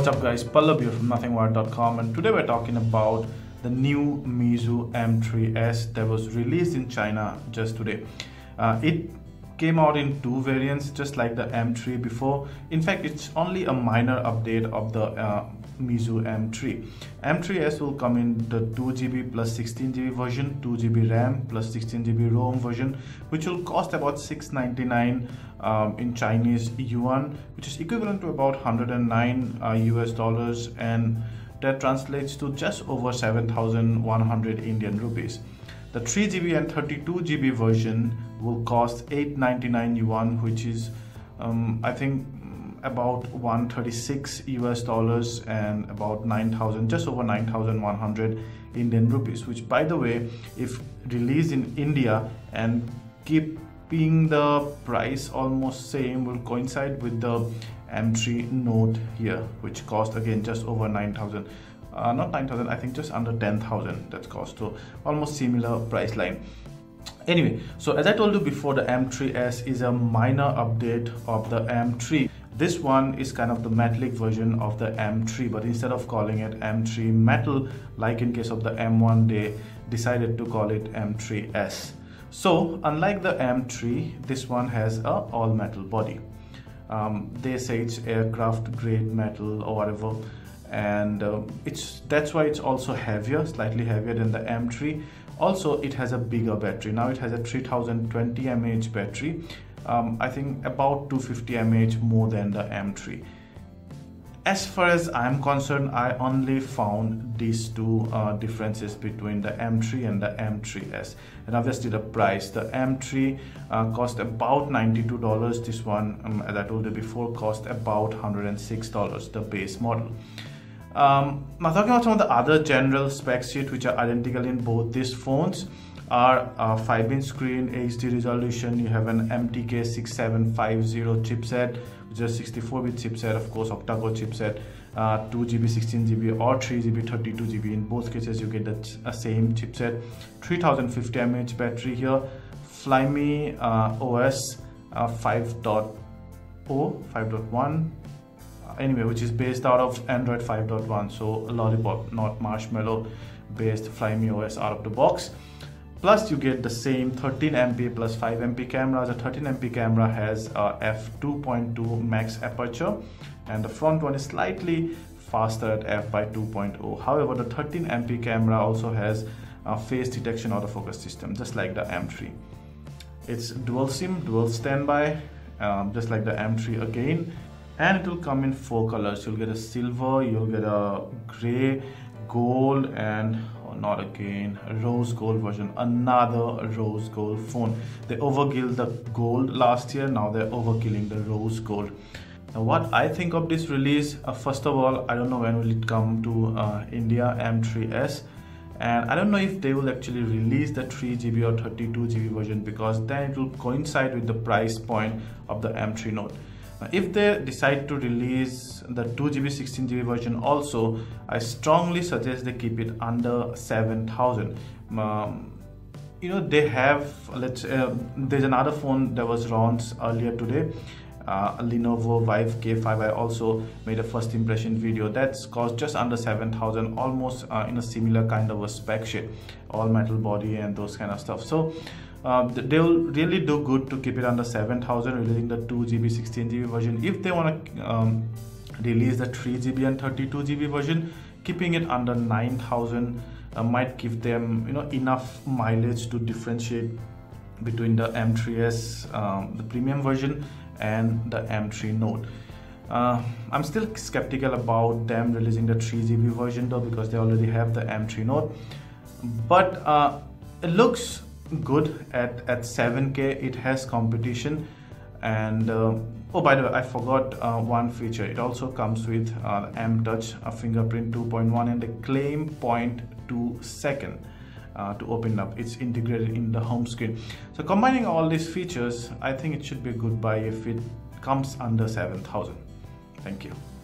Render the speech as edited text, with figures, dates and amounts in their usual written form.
What's up guys, Pallab here from nothingwired.com, and today we're talking about the new Meizu M3S that was released in China just today. It came out in two variants just like the M3 before. In fact, it's only a minor update of the Meizu M3. M3S will come in the 2GB plus 16GB version, 2GB RAM plus 16GB ROM version, which will cost about $699 in Chinese yuan, which is equivalent to about $109 US, and that translates to just over 7,100 Indian rupees. The 3GB and 32GB version will cost $899 yuan, which is I think about 136 US, and about 9,000, just over 9,100 Indian rupees, which, by the way, if released in India and keeping the price almost same, will coincide with the M3 Note here, which cost again just over 9,000. Not 9,000, I think just under 10,000 that's cost, so almost similar price line. Anyway, so as I told you before, the M3S is a minor update of the M3. This one is kind of the metallic version of the M3, but instead of calling it M3 Metal, like in case of the M1, they decided to call it M3S. So unlike the M3, this one has a all metal body. They say it's aircraft grade metal or whatever, and that's why it's also heavier, slightly heavier than the M3. Also, it has a bigger battery. Now it has a 3020 mAh battery. I think about 250 mAh more than the M3. As far as I'm concerned, I only found these two differences between the M3 and the M3S, and obviously the price. The M3 cost about $92. This one, as I told you before, cost about $106, the base model. Now talking about some of the other general specs sheet which are identical in both these phones are 5-inch screen, HD resolution. You have an MTK 6750 chipset, which is a 64-bit chipset, of course octa-core chipset, 2GB, 16GB or 3GB, 32GB. In both cases you get the same chipset. 3050 mAh battery here. Flyme OS 5.1, anyway, which is based out of Android 5.1, so Lollipop, not Marshmallow based Flyme OS out of the box. Plus you get the same 13MP plus 5MP camera. The 13MP camera has a f2.2 max aperture, and the front one is slightly faster at f/2.0. However, the 13MP camera also has a face detection autofocus system, just like the M3. It's dual SIM, dual standby, just like the M3 again, and it will come in 4 colors. You'll get a silver, you'll get a gray, gold, and not again a rose gold version. Another rose gold phone. They overkilled the gold last year, now they're overkilling the rose gold. Now what I think of this release, first of all, I don't know when will it come to India, M3S, and I don't know if they will actually release the 3GB or 32GB version, because then it will coincide with the price point of the M3 Note. If they decide to release the 2GB 16GB version also, I strongly suggest they keep it under 7,000. You know, they have, there's another phone that was launched earlier today, Lenovo Vive K5. I also made a first impression video that's cost just under 7,000, almost in a similar kind of a spec sheet, all metal body and those kind of stuff. So they will really do good to keep it under 7,000, releasing the 2GB 16GB version. If they want to release the 3GB and 32GB version, keeping it under 9,000 might give them, you know, enough mileage to differentiate between the M3S, the premium version, and the M3 Note. I'm still skeptical about them releasing the 3GB version though, because they already have the M3 Note, but it looks good at 7K. It has competition, and oh, by the way, I forgot one feature. It also comes with M-Touch, a fingerprint 2.1, and a claim 0.2 second to open up. It's integrated in the home screen. So combining all these features, I think it should be a good buy if it comes under 7,000. Thank you.